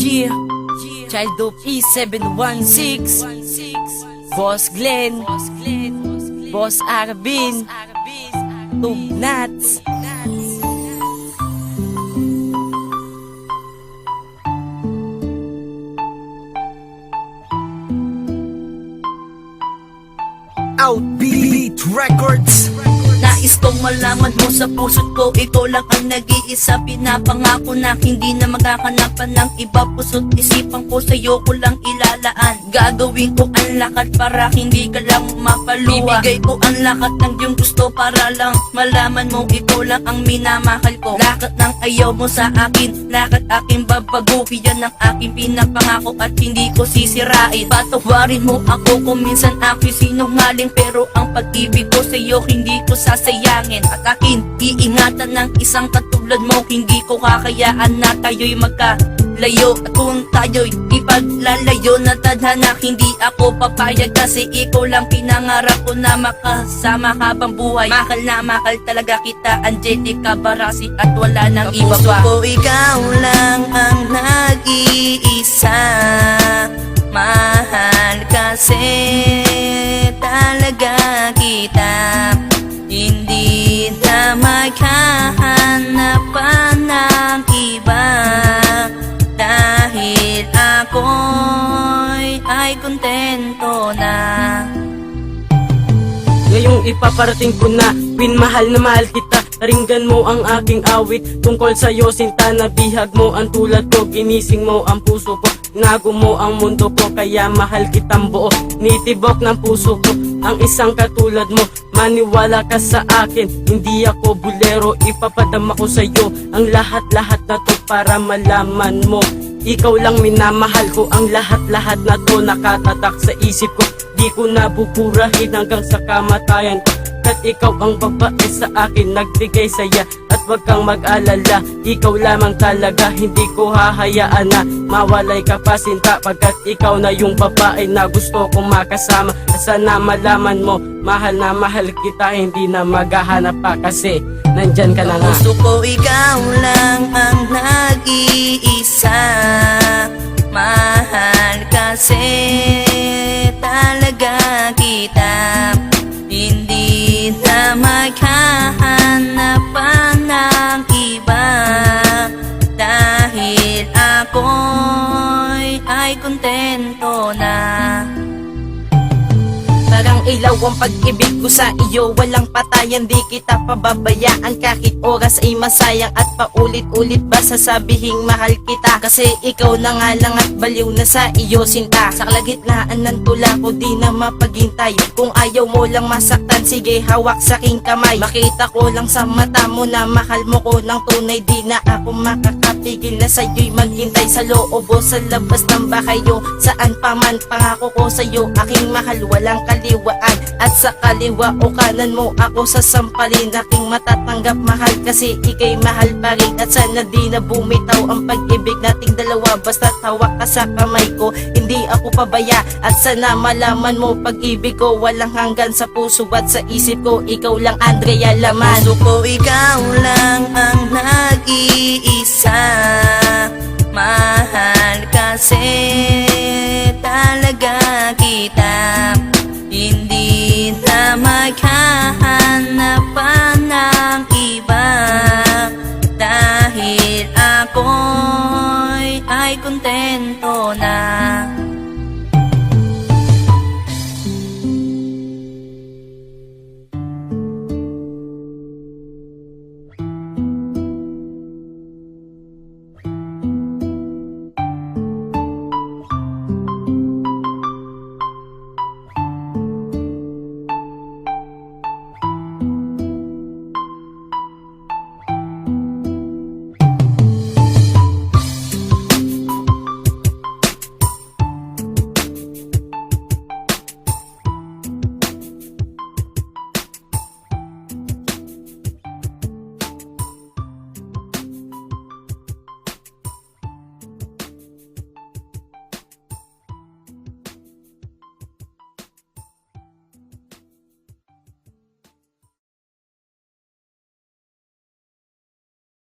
Yeah, Child of E716, Boss Glenn, Boss Arvin, Tugnats. Outbeat Records. Nais kong malaman mo sa puso't ko, ikaw lang ang nag-iisa. Pinapangako na hindi na magkakanapan ng iba. Puso't isipan ko sa'yo ko lang ilalaan. Gagawin ko ang lakat para hindi ka lang mapaluwa. Bibigay ko ang lakat ng iyong gusto para lang malaman mo ikaw lang ang minamahal ko. Lakat ng ayaw mo sa akin, lakat aking babaguhin. Yan ang aking pinapangako at hindi ko sisirain. Patawarin mo ako kung minsan ako'y sinungaling, pero ang pag-ibig ko sa'yo hindi ko sasayangin. At akin iingatan ng isang katulad mo, hindi ko kakayaan na tayo'y magkalayo. At kung tayo'y ipaglalayo na tadhana, hindi ako papayag kasi ikaw lang pinangarap ko na makasama habang buhay. Mahal na mahal talaga kita, Angelica Barasi, at wala nang iba pa. Ko ikaw lang ang nag-iisa. Mahal kasi talaga kita, hindi na maghahanap pa ng iba, dahil ako'y ay kontento na. Ngayong ipaparating ko na, mahal na mahal kita. Taringgan mo ang aking awit tungkol sa'yo, sinta. Nabihag mo ang tulad ko, ginising mo ang puso ko, nago mo ang mundo ko, kaya mahal kitang buo. Nitibok ng puso ko ang isang katulad mo. Maniwala ka sa akin, hindi ako bulero. Ipapadama ko sa'yo ang lahat-lahat na to para malaman mo ikaw lang minamahal ko. Ang lahat-lahat na to nakatatak sa isip ko, di ko nabuburahin hanggang sa kamatayan ko. At ikaw ang babae sa akin, nagbigay saya. At wag kang mag-alala, ikaw lamang talaga, hindi ko hahayaan na mawalay ka pa, sinta. Pagkat ikaw na yung babae na gusto kong makasama. At sana malaman mo, mahal na mahal kita, hindi na maghahanap pa kasi nandyan ka na nga. Gusto ko ikaw lang ang nag-iisa. Mahal kasi talaga kita, hindi na maghahanap pa ng iba, dahil ako'y ay kontento na. Parang ilaw ang pag-ibig ko sa iyo, walang patayan, di kita pababayaan. Kahit oras ay masayang at paulit-ulit ba sasabihing mahal kita, kasi ikaw na nga lang at baliw na sa iyo, sinta. Sa kalagitnaan ng tula ko di na mapaghintay. Kung ayaw mo lang masaktan, sige hawak sa aking kamay. Makita ko lang sa mata mo na mahal mo ko ng tunay, di na ako makakapigil na sa'yo'y maghintay. Sa loob o sa labas ng bahay o saan pa man, pangako ko sa'yo aking mahal, walang kaliwaan. At sa kaliwa o kanan mo ako sasampalin, aking matatanggap mahal kasi ikay mahal pa rin. At sana di na bumitaw ang pag-ibig nating dalawa, basta hawak ka sa kamay ko, hindi ako pabaya. At sana malaman mo, pag-ibig ko walang hanggan sa puso at sa isip ko, ikaw lang Andrea Laman. Gusto ko ikaw lang ang nag-iisa. Mahal kasi talaga kita, hindi na maghahanap pa ng iba, dahil ako'y ay kontento na.